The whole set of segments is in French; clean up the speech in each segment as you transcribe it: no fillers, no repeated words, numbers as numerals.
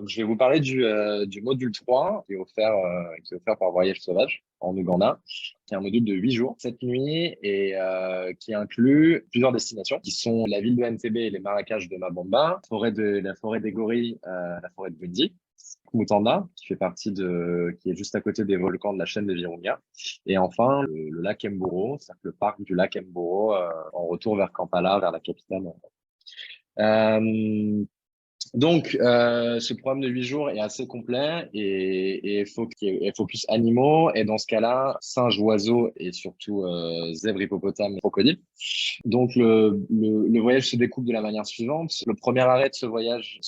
Donc, je vais vous parler du module 3 qui est offert par Voyage Sauvage en Ouganda, qui est un module de 8 jours, 7 nuits et qui inclut plusieurs destinations qui sont la ville de Entebbe et les marécages de Mabamba, la forêt des gorilles, la forêt de Bundy, Mutanda, qui est juste à côté des volcans de la chaîne des Virunga. Et enfin, le lac Mburo, c'est-à-dire le parc du lac Mburo, en retour vers Kampala, vers la capitale. Euh, ce programme de 8 jours est assez complet et focus animaux. Et dans ce cas-là, singes, oiseaux et surtout zèbres, hippopotames, crocodiles. Donc, le voyage se découpe de la manière suivante. Le premier arrêt de ce voyage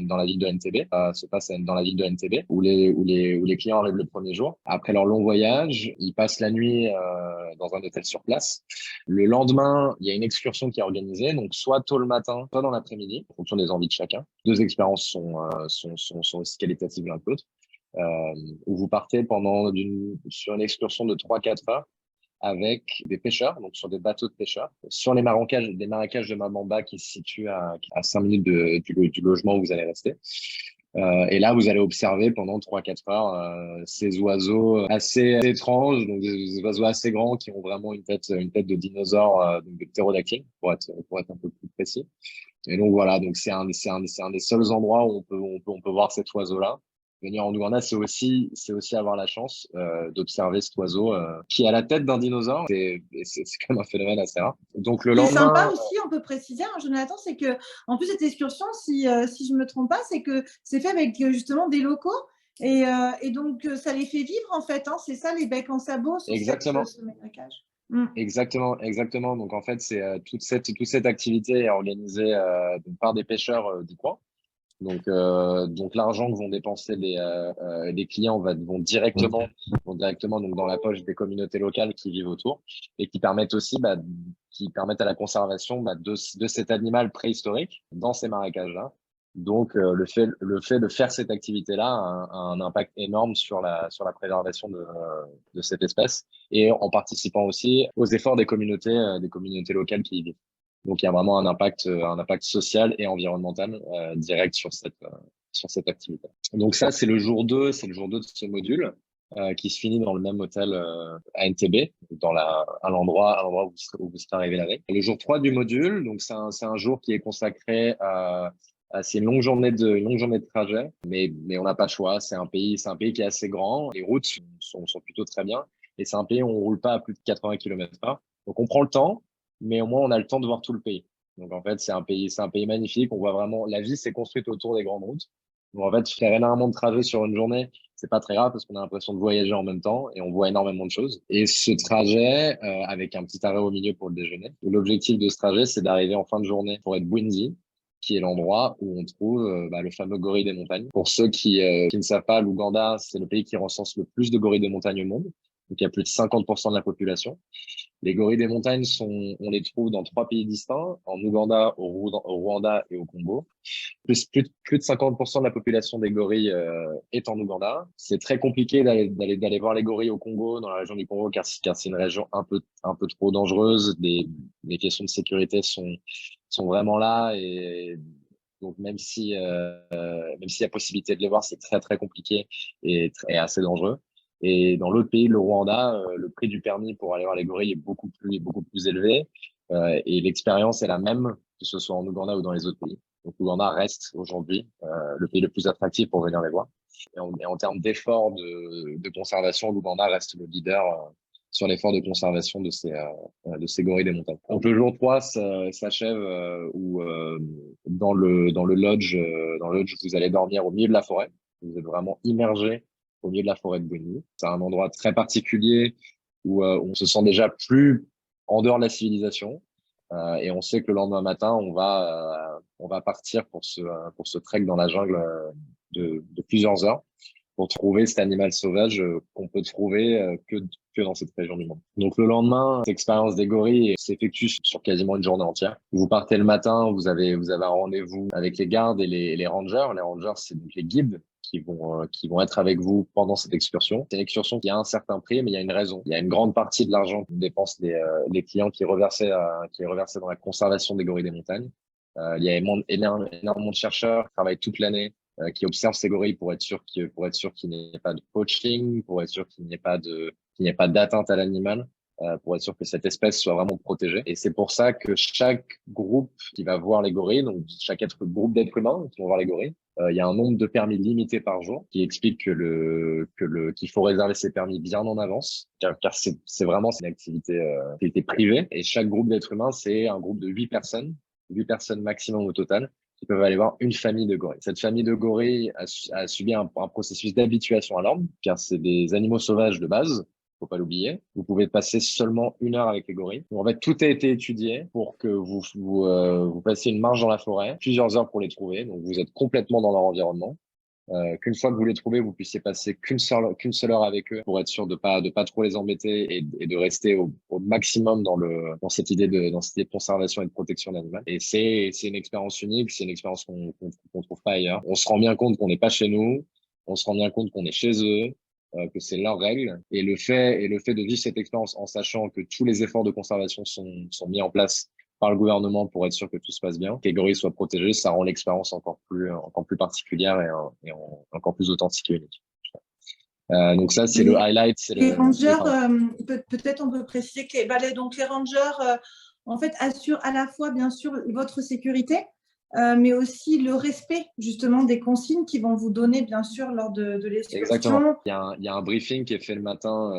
dans la ville de Entebbe, dans la ville de Entebbe, où les clients arrivent le premier jour. Après leur long voyage, ils passent la nuit dans un hôtel sur place. Le lendemain, il y a une excursion qui est organisée, donc soit tôt le matin, soit dans l'après-midi, en fonction des envies de chacun. Deux expériences sont aussi qualitatives l'un que l'autre. Où vous partez sur une excursion de 3-4 heures avec des pêcheurs, donc sur des bateaux de pêcheurs, sur des marécages de Mabamba qui se situent à 5 minutes du logement où vous allez rester. Et là, vous allez observer pendant 3-4 heures ces oiseaux assez étranges, donc des oiseaux assez grands qui ont vraiment une tête de dinosaure, donc de ptérodactyle, pour être un peu plus précis. Et donc voilà, donc c'est un des seuls endroits où on peut voir cet oiseau-là. Venir en Ouganda, c'est aussi avoir la chance d'observer cet oiseau qui a la tête d'un dinosaure. C'est quand même un phénomène assez rare. Donc le Ce qui est sympa lendemain, aussi, on peut préciser, hein, Jonathan, c'est que en plus cette excursion, si je me trompe pas, c'est que c'est fait avec justement des locaux et donc ça les fait vivre en fait. Hein, c'est ça les becs en sabot sur exactement. ce marécage. Exactement. Donc en fait, c'est toute cette activité est organisée donc, par des pêcheurs du coin. Donc l'argent que vont dépenser les clients vont directement donc dans la poche des communautés locales qui vivent autour et qui permettent à la conservation de cet animal préhistorique dans ces marécages-là. Donc le fait de faire cette activité-là a un impact énorme sur la préservation de cette espèce et en participant aussi aux efforts des communautés locales qui y vivent. Donc, il y a vraiment un impact social et environnemental direct sur cette activité. Donc ça, c'est le jour 2 de ce module qui se finit dans le même hôtel à Entebbe, à l'endroit où vous serez arrivé la veille. Le jour 3 du module, donc c'est un jour qui est consacré à ces longues journées une longue journée de trajet, mais on n'a pas le choix. C'est un pays qui est assez grand. Les routes sont plutôt très bien et c'est un pays où on roule pas à plus de 80 km/h. Donc on prend le temps, mais au moins on a le temps de voir tout le pays. Donc en fait, c'est un pays magnifique. On voit vraiment, la vie s'est construite autour des grandes routes. Donc en fait, faire énormément de trajets sur une journée, c'est pas très grave parce qu'on a l'impression de voyager en même temps et on voit énormément de choses. Et ce trajet, avec un petit arrêt au milieu pour le déjeuner. L'objectif de ce trajet, c'est d'arriver en fin de journée pour être Bwindi, qui est l'endroit où on trouve le fameux gorille des montagnes. Pour ceux qui ne savent pas, l'Ouganda, c'est le pays qui recense le plus de gorilles des montagnes au monde. Donc il y a plus de 50% de la population. Les gorilles des montagnes on les trouve dans 3 pays distincts, en Ouganda, au Rwanda et au Congo. Plus de 50% de la population des gorilles est en Ouganda. C'est très compliqué d'aller voir les gorilles au Congo, dans la région du Congo, car c'est une région un peu trop dangereuse. Les questions de sécurité sont vraiment là et donc même s'il y a possibilité de les voir, c'est très très compliqué et assez dangereux. Et dans l'autre pays, le Rwanda, le prix du permis pour aller voir les gorilles est beaucoup plus élevé. Et l'expérience est la même, que ce soit en Ouganda ou dans les autres pays. Donc l'Ouganda reste aujourd'hui le pays le plus attractif pour venir les voir. Et en termes d'efforts de conservation, l'Ouganda reste le leader sur l'effort de conservation de ces gorilles des montagnes. Donc le jour 3 s'achève où dans le lodge, vous allez dormir au milieu de la forêt. Vous êtes vraiment immergé au milieu de la forêt de Boni. C'est un endroit très particulier où on se sent déjà plus en dehors de la civilisation. Et on sait que le lendemain matin, on va partir pour ce trek dans la jungle de plusieurs heures pour trouver cet animal sauvage qu'on peut trouver que dans cette région du monde. Donc le lendemain, cette expérience des gorilles s'effectue sur quasiment une journée entière. Vous partez le matin, vous avez un rendez-vous avec les gardes et les rangers. Les rangers, c'est donc les guides qui vont être avec vous pendant cette excursion. C'est une excursion qui a un certain prix, mais il y a une raison. Il y a une grande partie de l'argent que dépensent les clients qui est reversé dans la conservation des gorilles des montagnes. Il y a énormément de chercheurs qui travaillent toute l'année, qui observent ces gorilles pour être sûr qu'il n'y ait pas de poaching, pour être sûr qu'il n'y ait pas d'atteinte à l'animal, pour être sûr que cette espèce soit vraiment protégée. Et c'est pour ça que chaque groupe qui va voir les gorilles, donc groupe d'êtres humains qui vont voir les gorilles, il y a un nombre de permis limité par jour qui explique qu'il faut réserver ses permis bien en avance, car c'est vraiment une activité privée. Et chaque groupe d'êtres humains, c'est un groupe de 8 personnes maximum au total, qui peuvent aller voir une famille de gorilles. Cette famille de gorilles a subi un processus d'habituation à l'ordre, car c'est des animaux sauvages de base. Faut pas l'oublier. Vous pouvez passer seulement 1 heure avec les gorilles. Donc, en fait, tout a été étudié pour que vous passiez une marche dans la forêt, plusieurs heures pour les trouver. Donc, vous êtes complètement dans leur environnement. Qu'une fois que vous les trouvez, vous puissiez passer qu'une seule heure avec eux pour être sûr de pas trop les embêter et de rester au maximum dans cette idée de conservation et de protection de l'animal. Et c'est une expérience unique, c'est une expérience qu'on trouve pas ailleurs. On se rend bien compte qu'on n'est pas chez nous, on se rend bien compte qu'on est chez eux, que c'est leurs règles. Et le fait de vivre cette expérience en sachant que tous les efforts de conservation sont mis en place par le gouvernement pour être sûr que tout se passe bien, que les gorilles soient protégés, ça rend l'expérience encore plus particulière et encore plus authentique et unique. Donc ça, c'est le highlight. Les rangers, peut-être on peut préciser que les rangers, en fait, assurent à la fois, bien sûr, votre sécurité, mais aussi le respect, justement, des consignes qu'ils vont vous donner, bien sûr, lors de l'excursion. Exactement. Il y a un briefing qui est fait le matin,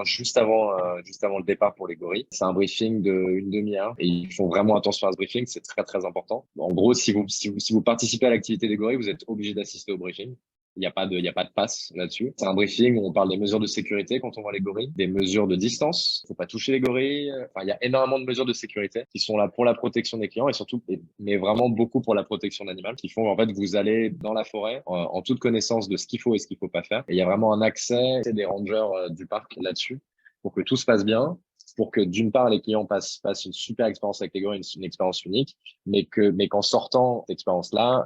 juste avant le départ pour les gorilles. C'est un briefing d'une demi-heure et ils font vraiment attention à ce briefing. C'est très, très important. En gros, si vous participez à l'activité des gorilles, vous êtes obligé d'assister au briefing. Il n'y a pas de passe là-dessus. C'est un briefing où on parle des mesures de sécurité quand on voit les gorilles, des mesures de distance. Faut pas toucher les gorilles. Enfin, il y a énormément de mesures de sécurité qui sont là pour la protection des clients et surtout, mais vraiment beaucoup pour la protection de l'animal, qui font en fait vous allez dans la forêt en toute connaissance de ce qu'il faut et ce qu'il faut pas faire. Et il y a vraiment un accès des rangers du parc là-dessus pour que tout se passe bien, pour que d'une part les clients passent une super expérience avec les gorilles, une expérience unique, mais qu'en sortant cette expérience-là,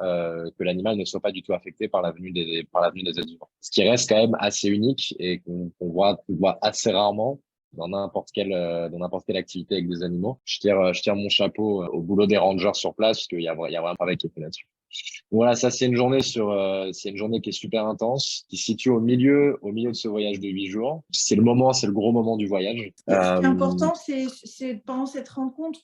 que l'animal ne soit pas du tout affecté par la venue des êtres vivants. Ce qui reste quand même assez unique et qu'on voit assez rarement dans n'importe quelle activité avec des animaux. Je tire mon chapeau au boulot des rangers sur place parce qu'il y a vraiment un travail qui est fait là-dessus. Voilà, ça c'est une journée qui est super intense, qui se situe au milieu de ce voyage de 8 jours. C'est le gros moment du voyage. Ce qui est important, c'est pendant cette rencontre,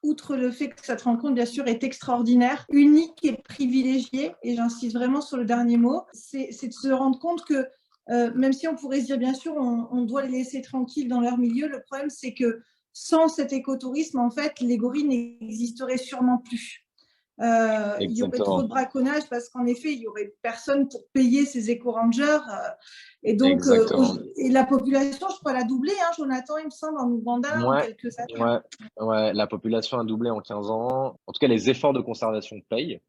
outre le fait que cette rencontre, bien sûr, est extraordinaire, unique et privilégiée, et j'insiste vraiment sur le dernier mot, c'est de se rendre compte que même si on pourrait se dire, bien sûr, on doit les laisser tranquilles dans leur milieu, le problème, c'est que sans cet écotourisme, en fait, les gorilles n'existeraient sûrement plus. Il y aurait trop de braconnage parce qu'en effet, il n'y aurait personne pour payer ces éco-rangers. Et donc, et la population, je crois, elle a doublé, hein, Jonathan, il me semble, en Ouganda en quelques années. Ouais, la population a doublé en 15 ans. En tout cas, les efforts de conservation payent.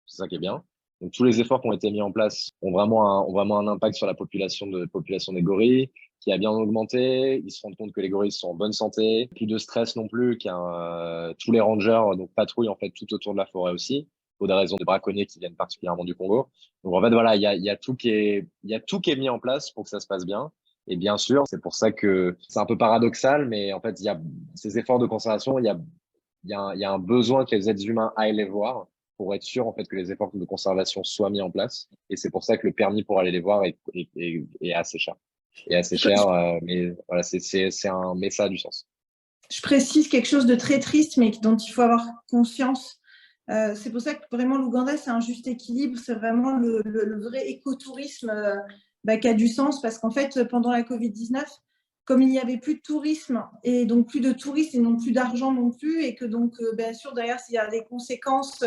C'est ça qui est bien. Donc, tous les efforts qui ont été mis en place ont vraiment un impact sur la population des gorilles, qui a bien augmenté. Ils se rendent compte que les gorilles sont en bonne santé, plus de stress non plus, tous les rangers donc patrouillent en fait tout autour de la forêt aussi, pour des raisons de braconniers qui viennent particulièrement du Congo. Donc en fait voilà, il y a tout qui est mis en place pour que ça se passe bien. Et bien sûr, c'est pour ça que c'est un peu paradoxal, mais en fait il y a ces efforts de conservation, il y a un besoin que les êtres humains aillent les voir, pour être sûr en fait que les efforts de conservation soient mis en place. Et c'est pour ça que le permis pour aller les voir est assez cher. Mais voilà, mais ça a du sens. Je précise quelque chose de très triste, mais dont il faut avoir conscience. C'est pour ça que vraiment l'Ouganda, c'est un juste équilibre. C'est vraiment le vrai écotourisme qui a du sens, parce qu'en fait, pendant la Covid-19, comme il n'y avait plus de tourisme et donc plus de touristes et non plus d'argent non plus, et que donc, bien sûr, derrière, il y a des conséquences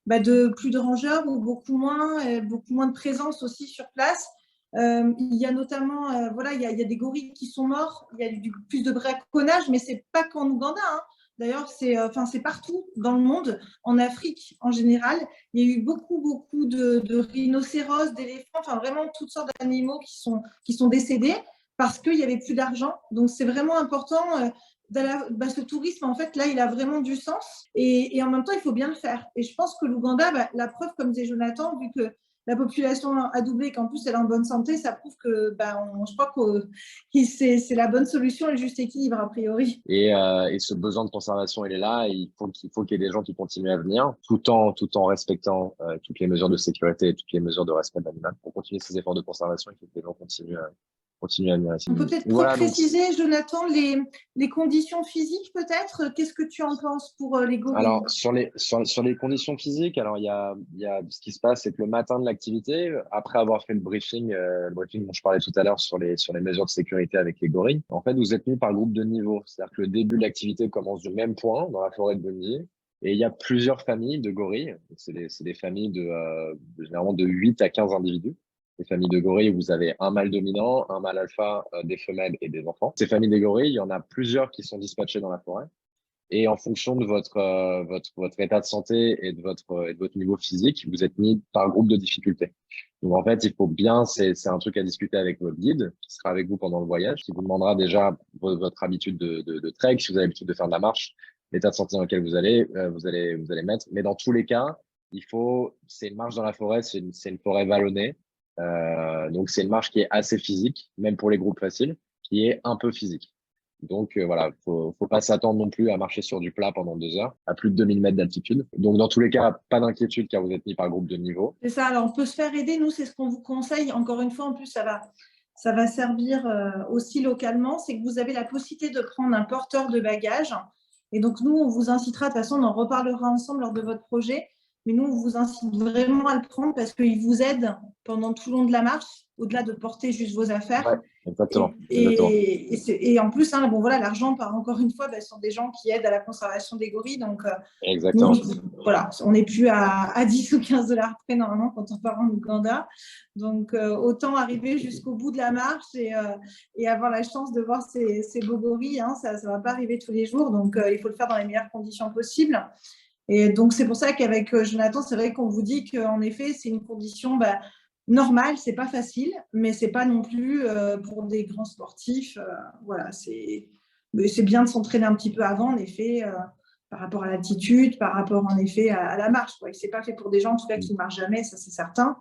de plus de rangers ou beaucoup moins de présence aussi sur place. Il y a notamment, il y a des gorilles qui sont morts, il y a plus de braconnage, mais ce n'est pas qu'en Ouganda, hein. D'ailleurs, c'est partout dans le monde, en Afrique en général. Il y a eu beaucoup de rhinocéros, d'éléphants, enfin vraiment toutes sortes d'animaux qui sont décédés parce qu'il n'y avait plus d'argent. Donc, c'est vraiment important. Ce tourisme, en fait, là, il a vraiment du sens. Et en même temps, il faut bien le faire. Et je pense que l'Ouganda, la preuve, comme disait Jonathan, vu que la population a doublé, qu'en plus elle est en bonne santé, ça prouve que je crois que c'est la bonne solution, le juste équilibre a priori. Et ce besoin de conservation, il est là. Et il faut qu'il y ait des gens qui continuent à venir, tout en respectant toutes les mesures de sécurité et toutes les mesures de respect de l'animal. Pour continuer ces efforts de conservation, il faut que les gens continuent à venir ici. On peut peut-être Voilà, donc préciser, Jonathan, les conditions physiques peut-être. Qu'est-ce que tu en penses pour les gorilles? alors sur les conditions physiques, alors il y a ce qui se passe, c'est que le matin de l'activité, après avoir fait le briefing dont je parlais tout à l'heure sur les mesures de sécurité avec les gorilles, en fait vous êtes mis par groupe de niveau, c'est-à-dire que le début de l'activité commence du même point dans la forêt de Bundy. Et il y a plusieurs familles de gorilles. C'est des familles généralement de 8 à 15 individus. Les familles de gorilles, vous avez un mâle dominant, un mâle alpha, des femelles et des enfants. Ces familles de gorilles, il y en a plusieurs qui sont dispatchées dans la forêt. Et en fonction de votre état de santé et de votre niveau physique, vous êtes mis par groupe de difficulté. Donc en fait, il faut bien, c'est un truc à discuter avec votre guide qui sera avec vous pendant le voyage, qui vous demandera déjà votre habitude de trek, si vous avez l'habitude de faire de la marche, l'état de santé dans lequel vous allez mettre. Mais dans tous les cas, c'est une marche dans la forêt, c'est une forêt vallonnée. Donc c'est une marche qui est assez physique, même pour les groupes faciles, qui est un peu physique. Donc voilà, faut pas s'attendre non plus à marcher sur du plat pendant 2 heures, à plus de 2000 mètres d'altitude. Donc dans tous les cas, pas d'inquiétude car vous êtes mis par groupe de niveau. C'est ça, alors on peut se faire aider, nous c'est ce qu'on vous conseille. Encore une fois, en plus ça va servir aussi localement, c'est que vous avez la possibilité de prendre un porteur de bagages. Et donc nous, on vous incitera, de toute façon, on en reparlera ensemble lors de votre projet, mais nous, on vous incite vraiment à le prendre parce qu'il vous aide pendant tout le long de la marche, au-delà de porter juste vos affaires. Ouais, exactement. Et en plus, bon, voilà, l'argent part encore une fois, ce sont des gens qui aident à la conservation des gorilles. Donc, nous, Exactement. voilà, on n'est plus à 10 ou 15 dollars près normalement quand on part en Ouganda. Donc, autant arriver jusqu'au bout de la marche et avoir la chance de voir ces beaux gorilles. Hein, ça ne va pas arriver tous les jours. Donc, il faut le faire dans les meilleures conditions possibles. Et donc, c'est pour ça qu'avec Jonathan, c'est vrai qu'on vous dit qu'en effet, c'est une condition normale, c'est pas facile, mais c'est pas non plus pour des grands sportifs. Voilà, c'est bien de s'entraîner un petit peu avant, en effet, par rapport à l'altitude, par rapport en effet à la marche. C'est pas fait pour des gens en tout cas qui ne marchent jamais, ça c'est certain.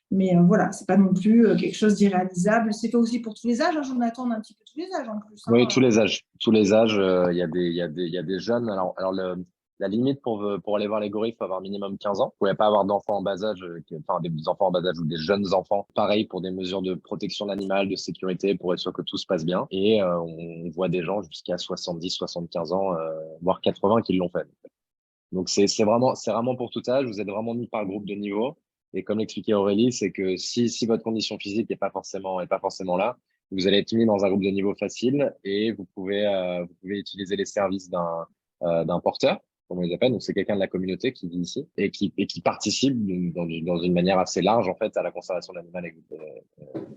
Mais voilà, c'est pas non plus quelque chose d'irréalisable. C'est fait aussi pour tous les âges. Hein, Jonathan, on a un petit peu tous les âges en plus. Oui, Hein. tous les âges. Tous les âges, il y a des jeunes. Alors la limite pour aller voir les gorilles, il faut avoir minimum 15 ans. Vous pouvez pas avoir d'enfants en bas âge, enfin des enfants en bas âge ou des jeunes enfants. Pareil pour des mesures de protection de l'animal, de sécurité, pour être sûr que tout se passe bien. Et on voit des gens jusqu'à 70, 75 ans, voire 80 qui l'ont fait. Donc c'est vraiment pour tout âge. Vous êtes vraiment mis par groupe de niveau. Et comme l'expliquait Aurélie, c'est que si votre condition physique est pas forcément là, vous allez être mis dans un groupe de niveau facile et vous pouvez utiliser les services d'un porteur, comme on les appelle. Donc c'est quelqu'un de la communauté qui vit ici et qui participe dans une manière assez large en fait à la conservation de l'animal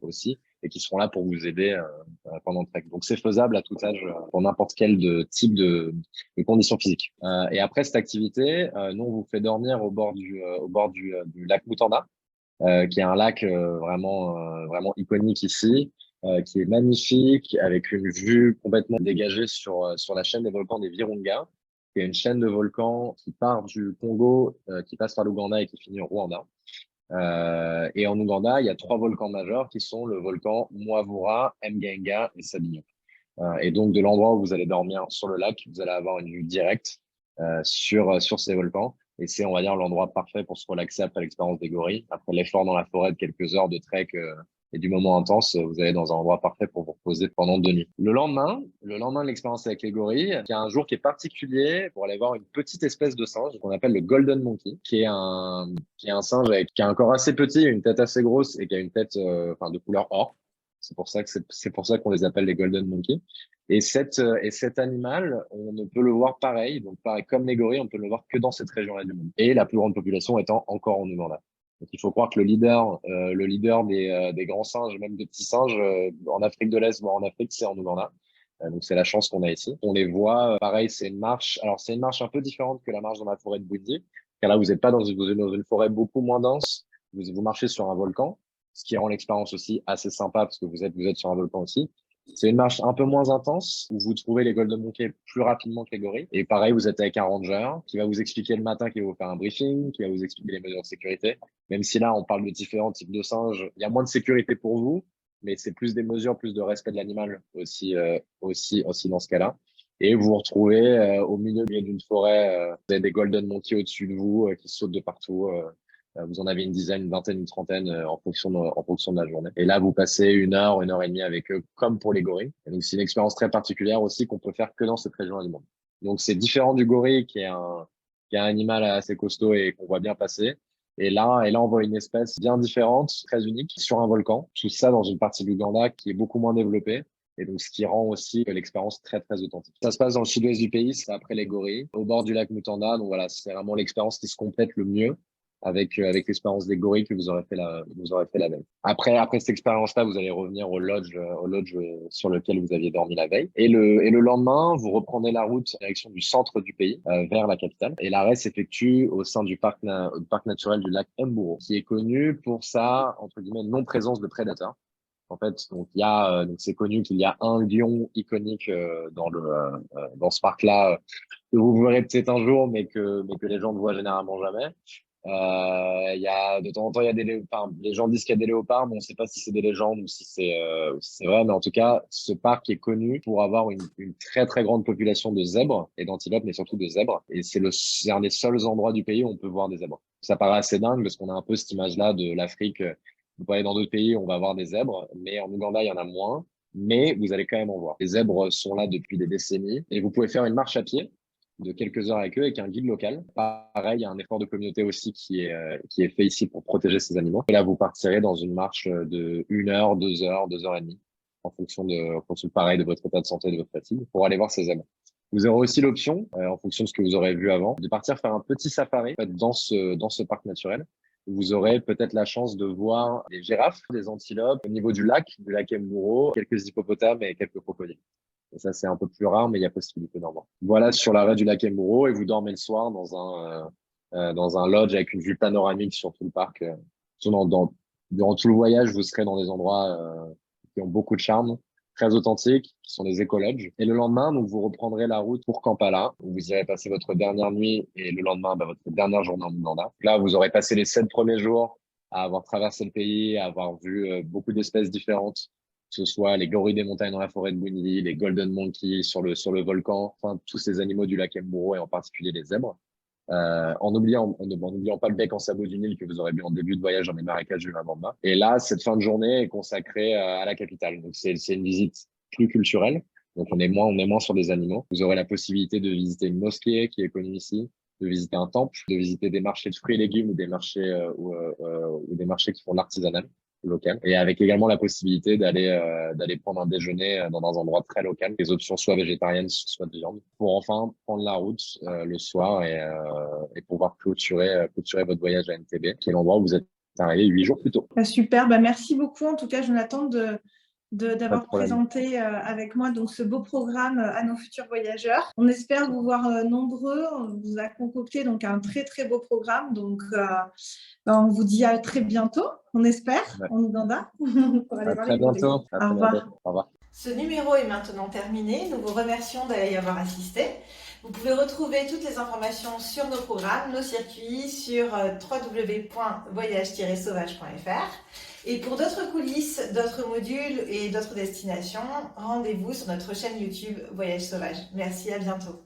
aussi et qui seront là pour vous aider pendant le trek. Donc c'est faisable à tout âge pour n'importe quel type de conditions physiques. Et après cette activité, nous on vous fait dormir au bord du lac Mutanda, qui est un lac vraiment iconique ici, qui est magnifique, avec une vue complètement dégagée sur la chaîne des volcans des Virunga, qui est une chaîne de volcans qui part du Congo, qui passe par l'Ouganda et qui finit au Rwanda. Et en Ouganda, il y a 3 volcans majeurs qui sont le volcan Mwavura, Mgenga et Sabinyo. Et donc, de l'endroit où vous allez dormir sur le lac, vous allez avoir une vue directe sur ces volcans. Et c'est, on va dire, l'endroit parfait pour se relaxer après l'expérience des gorilles. Après l'effort dans la forêt de quelques heures de trek et du moment intense, vous allez dans un endroit parfait pour vous reposer pendant 2 nuits. Le lendemain de l'expérience avec les gorilles, il y a un jour qui est particulier pour aller voir une petite espèce de singe qu'on appelle le Golden Monkey, qui est un singe qui a un corps assez petit, une tête assez grosse et qui a une tête de couleur or. C'est pour ça qu'on les appelle les Golden Monkey. Et cet animal, on ne peut le voir pareil. Donc, pareil, comme les gorilles, on peut le voir que dans cette région-là du monde. Et la plus grande population étant encore en Ouganda. Donc, il faut croire que le leader des grands singes, même des petits singes, en Afrique de l'Est, voire en Afrique, c'est en Ouganda. Donc, c'est la chance qu'on a ici. On les voit, pareil, c'est une marche. Alors, c'est une marche un peu différente que la marche dans la forêt de Bouidi. Car là, vous n'êtes pas dans une forêt beaucoup moins dense. Vous marchez sur un volcan, ce qui rend l'expérience aussi assez sympa parce que vous êtes sur un volcan aussi. C'est une marche un peu moins intense où vous trouvez les Golden Monkeys plus rapidement que les gorilles. Et pareil, vous êtes avec un ranger qui va vous expliquer le matin, qui va vous faire un briefing, qui va vous expliquer les mesures de sécurité. Même si là, on parle de différents types de singes, il y a moins de sécurité pour vous, mais c'est plus des mesures, plus de respect de l'animal aussi dans ce cas-là. Et vous vous retrouvez au milieu d'une forêt, vous avez des Golden Monkeys au-dessus de vous qui sautent de partout. Vous en avez une dizaine, une vingtaine, une trentaine en fonction de la journée. Et là, vous passez une heure et demie avec eux, comme pour les gorilles. Et donc, c'est une expérience très particulière aussi qu'on peut faire que dans cette région du monde. Donc, c'est différent du gorille qui est un animal assez costaud et qu'on voit bien passer. Et là, on voit une espèce bien différente, très unique, sur un volcan. Tout ça dans une partie de l'Ouganda qui est beaucoup moins développée. Et donc, ce qui rend aussi l'expérience très, très authentique. Ça se passe dans le sud-ouest du pays, c'est après les gorilles, au bord du lac Mutanda. Donc voilà, c'est vraiment l'expérience qui se complète le mieux avec l'expérience des gorilles que vous aurez fait la veille. Après cette expérience-là, vous allez revenir au lodge sur lequel vous aviez dormi la veille. Et le lendemain, vous reprenez la route en direction du centre du pays, vers la capitale. Et l'arrêt s'effectue au sein du parc naturel du lac Mburo, qui est connu pour sa, entre guillemets, non-présence de prédateurs. En fait, donc c'est connu qu'il y a un lion iconique dans ce parc-là que vous verrez peut-être un jour, mais que les gens ne voient généralement jamais. Il y a de temps en temps, il y a les gens disent qu'il y a des léopards, mais on ne sait pas si c'est des légendes ou si c'est vrai. Mais en tout cas, ce parc est connu pour avoir une très très grande population de zèbres et d'antilopes, mais surtout de zèbres. Et c'est un des seuls endroits du pays où on peut voir des zèbres. Ça paraît assez dingue parce qu'on a un peu cette image-là de l'Afrique. Vous pouvez aller dans d'autres pays, on va voir des zèbres, mais en Ouganda, il y en a moins. Mais vous allez quand même en voir. Les zèbres sont là depuis des décennies et vous pouvez faire une marche à pied de quelques heures avec eux, avec un guide local. Pareil, il y a un effort de communauté aussi qui est fait ici pour protéger ces animaux. Et là, vous partirez dans une marche de 1 heure, 2 heures, 2 heures et demie, en fonction pareil, de votre état de santé et de votre fatigue, pour aller voir ces zèbres. Vous aurez aussi l'option, en fonction de ce que vous aurez vu avant, de partir faire un petit safari en fait, dans ce parc naturel. Vous aurez peut-être la chance de voir des girafes, des antilopes au niveau du lac Mburo, quelques hippopotames et quelques crocodiles. Et ça, c'est un peu plus rare, mais il y a possibilité d'en voir. Voilà, sur l'arrêt du lac Mburo, et vous dormez le soir dans un lodge avec une vue panoramique sur tout le parc. Durant tout le voyage, vous serez dans des endroits qui ont beaucoup de charme, très authentiques, qui sont des éco-lodges. Et le lendemain, donc, vous reprendrez la route pour Kampala, où vous irez passer votre dernière nuit, et le lendemain, votre dernière journée en Ouganda. Là, vous aurez passé les 7 premiers jours à avoir traversé le pays, à avoir vu beaucoup d'espèces différentes, que ce soit les gorilles des montagnes dans la forêt de Bundi, les golden monkeys sur le volcan, enfin tous ces animaux du lac Mburo et en particulier les zèbres. En n'oubliant pas le bec en sabot du Nil que vous aurez vu en début de voyage dans les marécages du Mabamba. Et là, cette fin de journée est consacrée à la capitale. Donc c'est une visite plus culturelle. Donc on est moins sur des animaux. Vous aurez la possibilité de visiter une mosquée qui est connue ici, de visiter un temple, de visiter des marchés de fruits et légumes ou des marchés ou des marchés qui font de l'artisanal local, et avec également la possibilité d'aller prendre un déjeuner dans un endroit très local, les options soit végétariennes soit de viande, pour enfin prendre la route le soir et pouvoir clôturer votre voyage à NTB, qui est l'endroit où vous êtes arrivé 8 jours plus tôt. Super, merci beaucoup en tout cas Jonathan d'avoir présenté avec moi donc ce beau programme à nos futurs voyageurs. On espère vous voir nombreux. On vous a concocté donc un très très beau programme. Donc on vous dit à très bientôt, on espère, en Ouganda. À très bientôt. Au revoir. Au revoir. Ce numéro est maintenant terminé. Nous vous remercions d'y avoir assisté. Vous pouvez retrouver toutes les informations sur nos programmes, nos circuits sur www.voyage-sauvage.fr. Et pour d'autres coulisses, d'autres modules et d'autres destinations, rendez-vous sur notre chaîne YouTube Voyage Sauvage. Merci, à bientôt.